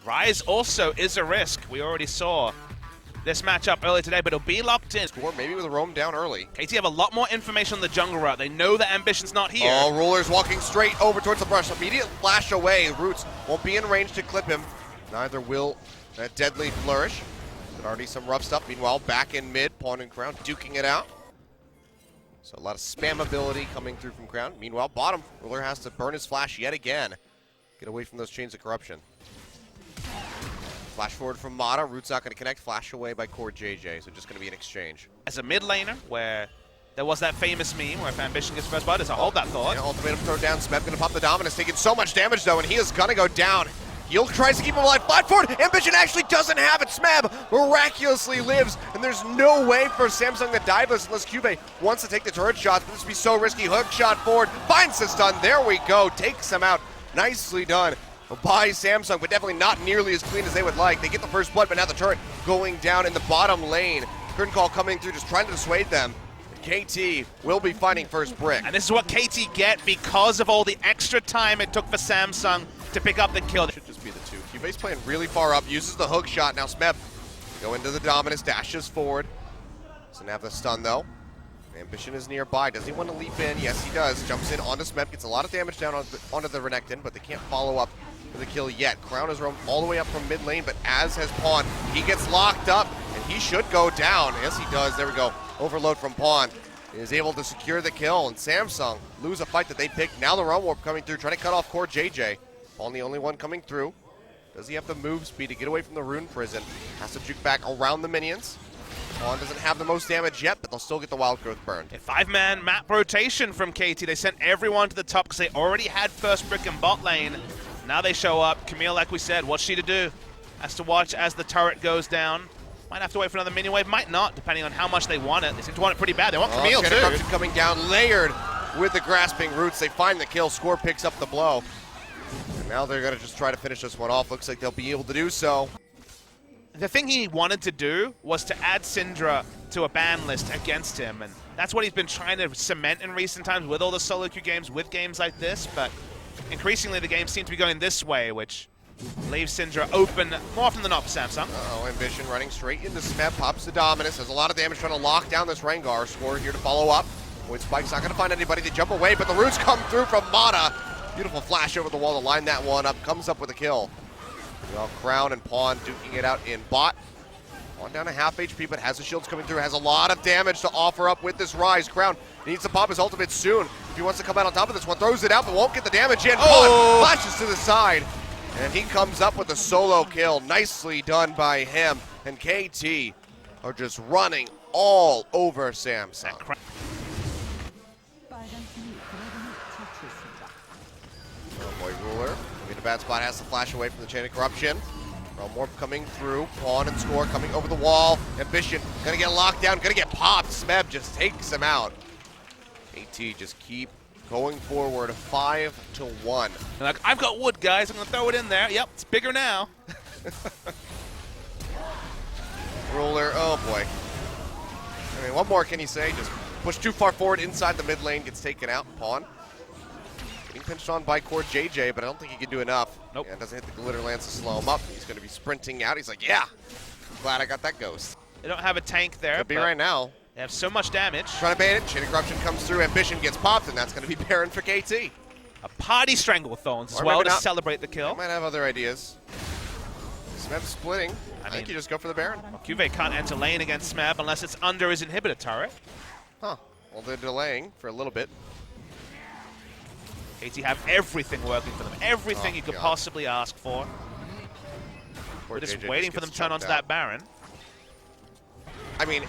Ryze also is a risk. We already saw this matchup earlier today, but it'll be locked in. Score maybe with a roam down early. KT have a lot more information on the jungle route. They know that Ambition's not here. Oh, Ruler's walking straight over towards the brush. Immediate flash away. Roots won't be in range to clip him. Neither will that deadly flourish. But already some rough stuff. Meanwhile, back in mid, Pawn and Crown duking it out. So a lot of spam ability coming through from Crown. Meanwhile, bottom, Ruler has to burn his flash yet again. Get away from those chains of corruption. Flash forward from Mata. Root's not going to connect. Flash away by COREJJ. So just going to be an exchange. As a mid laner, where there was that famous meme where if Ambition gets first blood, it's a hold that thought. Yeah, ultimatum throw down. SMEB going to pop the Dominus. Taking so much damage, though, and he is going to go down. Heal tries to keep him alive. Flat forward. Ambition actually doesn't have it. SMEB miraculously lives, and there's no way for Samsung to dive this unless CUVEE wants to take the turret shots. But this would be so risky. Hook shot forward. Finds the stun. There we go. Takes him out. Nicely done by Samsung, but definitely not nearly as clean as they would like. They get the first blood, but now the turret going down in the bottom lane. Curtain call coming through, just trying to dissuade them. KT will be finding first brick. And this is what KT get because of all the extra time it took for Samsung to pick up the kill. Should just be the two. CUVEE's playing really far up, uses the hook shot. Now SMEB go into the Dominus, dashes forward. Doesn't have the stun though. Ambition is nearby. Does he want to leap in? Yes, he does. Jumps in onto SMEB, gets a lot of damage down onto the Renekton, but they can't follow up for the kill yet. Crown has roamed all the way up from mid lane, but as has Pawn, he gets locked up, and he should go down. Yes, he does. There we go. Overload from Pawn. He is able to secure the kill, and Samsung lose a fight that they picked. Now the Realm Warp coming through, trying to cut off COREJJ. Pawn the only one coming through. Does he have the move speed to get away from the Rune Prison? Has to juke back around the minions. Pawn doesn't have the most damage yet, but they'll still get the Wild Growth burned. A 5-man map rotation from KT. They sent everyone to the top because they already had first brick in bot lane. Now they show up. Camille, like we said, what's she to do? Has to watch as the turret goes down. Might have to wait for another minion wave, might not, depending on how much they want it. They seem to want it pretty bad. They want Camille too. Corruption coming down, layered with the grasping roots. They find the kill. Score picks up the blow. And now they're going to just try to finish this one off. Looks like they'll be able to do so. The thing he wanted to do was to add Syndra to a ban list against him, and that's what he's been trying to cement in recent times with all the solo queue games, with games like this, but increasingly the games seem to be going this way, which leaves Syndra open more often than not for Samsung. Uh-oh, Ambition running straight into SMEB, pops the Dominus, has a lot of damage trying to lock down this Rengar. Score here to follow up. Void Spike's not going to find anybody. They jump away, but the roots come through from Mata. Beautiful flash over the wall to line that one up, comes up with a kill. Well, Crown and Pawn duking it out in bot. Pawn down to half HP, but has the shields coming through. Has a lot of damage to offer up with this Ryze. Crown needs to pop his ultimate soon if he wants to come out on top of this one. Throws it out, but won't get the damage in. Oh! Pawn flashes to the side, and he comes up with a solo kill. Nicely done by him. And KT are just running all over Samsung. Oh boy, Ruler. In a bad spot, has to flash away from the chain of corruption. Realm Warp coming through. Pawn and Score coming over the wall. Ambition gonna get locked down, gonna get popped. SMEB just takes him out. KT just keep going forward, 5-1. Like, I've got wood, guys. I'm gonna throw it in there. Yep, it's bigger now. Ruler, oh boy. I mean, what more can you say? Just push too far forward inside the mid lane, gets taken out. Pawn getting pinched on by COREJJ, but I don't think he can do enough. Nope. Yeah, doesn't hit the glitter lance to slow him up. He's going to be sprinting out. He's like, yeah, glad I got that ghost. They don't have a tank there. Could be right now. They have so much damage. Trying to bait it. Chain of Corruption comes through. Ambition gets popped, and that's going to be Baron for KT. A party Stranglethorns as Or well maybe to not. celebrate the kill. They might have other ideas. SMEB splitting. I think mean, you just go for the Baron. Well, CUVEE can't enter lane against SMEB unless it's under his inhibitor turret. Huh. Well, they're delaying for a little bit. KT have everything working for them. Everything you could possibly ask for. We're just waiting for them to turn onto that Baron. I mean,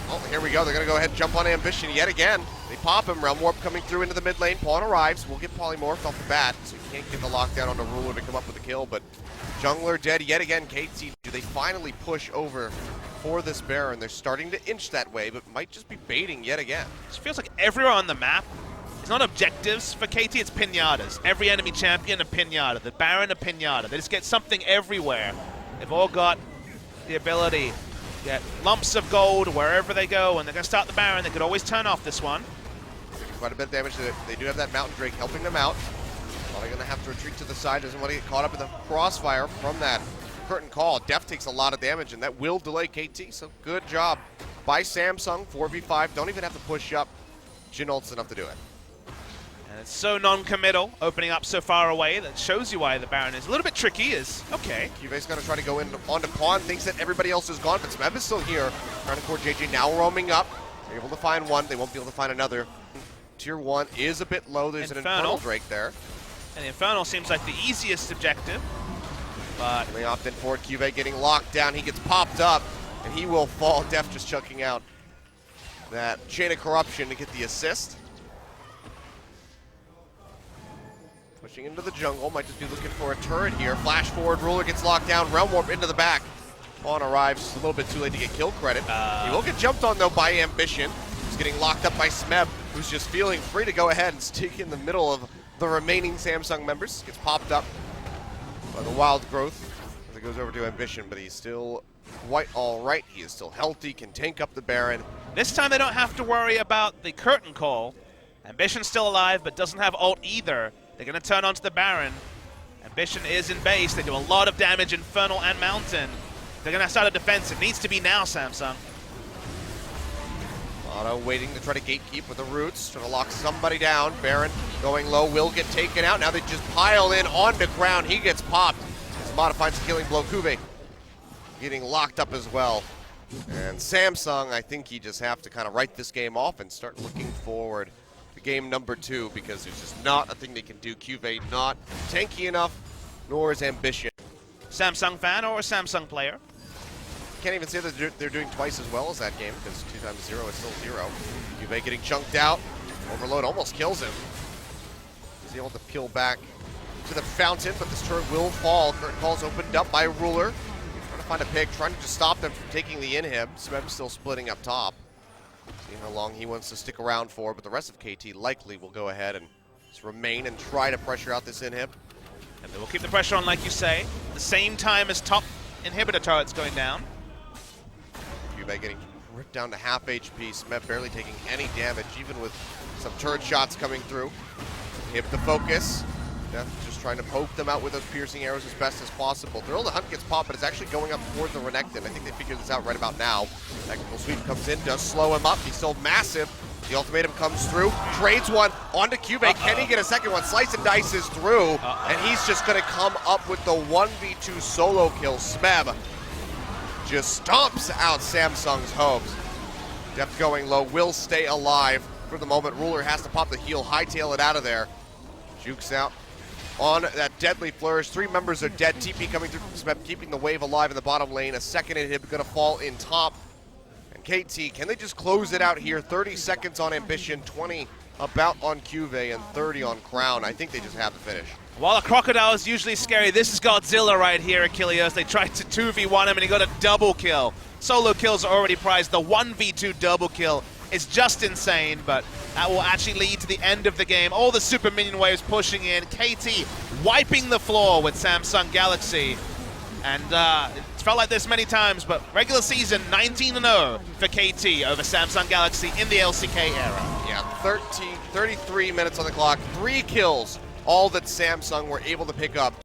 oh, here we go. They're going to go ahead and jump on Ambition yet again. They pop him. Realm Warp coming through into the mid lane. Pawn arrives. We'll get polymorphed off the bat, so you can't get the lockdown on the Ruler to come up with the kill. But Jungler dead yet again. KT, do they finally push over for this Baron? They're starting to inch that way, but might just be baiting yet again. It feels like everywhere on the map, it's not objectives for KT, it's pinatas. Every enemy champion a pinata, the Baron a pinata. They just get something everywhere. They've all got the ability to get lumps of gold wherever they go, and they're going to start the Baron. They could always turn off this one. Quite a bit of damage. They do have that Mountain Drake helping them out. Probably gonna have to retreat to the side. Doesn't want to get caught up in the crossfire from that curtain call. Deft takes a lot of damage, and that will delay KT. So good job by Samsung. 4v5. Don't even have to push up. Jhin ult's enough to do it. And it's so non-committal, opening up so far away. That shows you why the Baron is a little bit tricky. Is okay. CUVEE's gonna try to go in onto pawn. Thinks that everybody else is gone, but SMEB is still here. Trying to COREJJ now roaming up. They're able to find one. They won't be able to find another. Tier 1 is a bit low. There's an Infernal Drake there. And the Infernal seems like the easiest objective. But they opt in for it. CUVEE getting locked down. He gets popped up, and he will fall. Deft just chucking out that Chain of Corruption to get the assist. Pushing into the jungle. Might just be looking for a turret here. Flash forward. Ruler gets locked down. Realm Warp into the back. Pawn arrives. A little bit too late to get kill credit. He will get jumped on, though, by Ambition. He's getting locked up by SMEB, who's just feeling free to go ahead and stick in the middle of the remaining Samsung members. Gets popped up by the Wild Growth as it goes over to Ambition, but he's still quite all right. He is still healthy, can tank up the Baron. This time they don't have to worry about the curtain call. Ambition's still alive, but doesn't have ult either. They're going to turn onto the Baron. Ambition is in base. They do a lot of damage, Infernal and Mountain. They're going to start a defense. It needs to be now, Samsung. Otto waiting to try to gatekeep with the roots, trying to lock somebody down. Baron going low, will get taken out. Now they just pile in onto ground. He gets popped. Zamada finds a killing blow. CUVEE getting locked up as well. And Samsung, I think he just have to kind of write this game off and start looking forward to game number 2, because there's just not a thing they can do. CUVEE not tanky enough, nor is Ambition. Samsung fan or a Samsung player? Can't even say that they're doing twice as well as that game, because 2 times 0 is still 0. CUVEE getting chunked out. Overload almost kills him. He's able to peel back to the fountain, but this turret will fall. Curtain call's opened up by Ruler. Trying to find a pick, trying to just stop them from taking the inhib. SMEB still splitting up top. See how long he wants to stick around for, but the rest of KT likely will go ahead and just remain and try to pressure out this inhib. And they will keep the pressure on, like you say, the same time as top inhibitor turrets going down. CUVEE getting ripped down to half HP. SMEB barely taking any damage, even with some turret shots coming through. Hip the focus. Deft just trying to poke them out with those piercing arrows as best as possible. Thrill the Hunt gets popped, but it's actually going up towards the Renekton. I think they figured this out right about now. Technical sweep comes in, does slow him up. He's still massive. The ultimatum comes through, trades one onto CUVEE. Can he get a second one? Slice and dices through, and he's just going to come up with the 1v2 solo kill. SMEB just stomps out Samsung's hopes. Deft going low, will stay alive for the moment. Ruler has to pop the heal, hightail it out of there. Jukes out on that deadly flourish. 3 members are dead. TP coming through from SMEB, keeping the wave alive in the bottom lane. A second inhib going to fall in top. And KT, can they just close it out here? 30 seconds on Ambition, 20 about on CUVEE, and 30 on Crown. I think they just have the finish. While a crocodile is usually scary, this is Godzilla right here, Achilles. They tried to 2v1 him and he got a double kill. Solo kills are already prized. The 1v2 double kill is just insane, but that will actually lead to the end of the game. All the super minion waves pushing in. KT wiping the floor with Samsung Galaxy. And it's felt like this many times, but regular season 19-0 for KT over Samsung Galaxy in the LCK era. Yeah, 33 minutes on the clock, 3 kills, all that Samsung were able to pick up.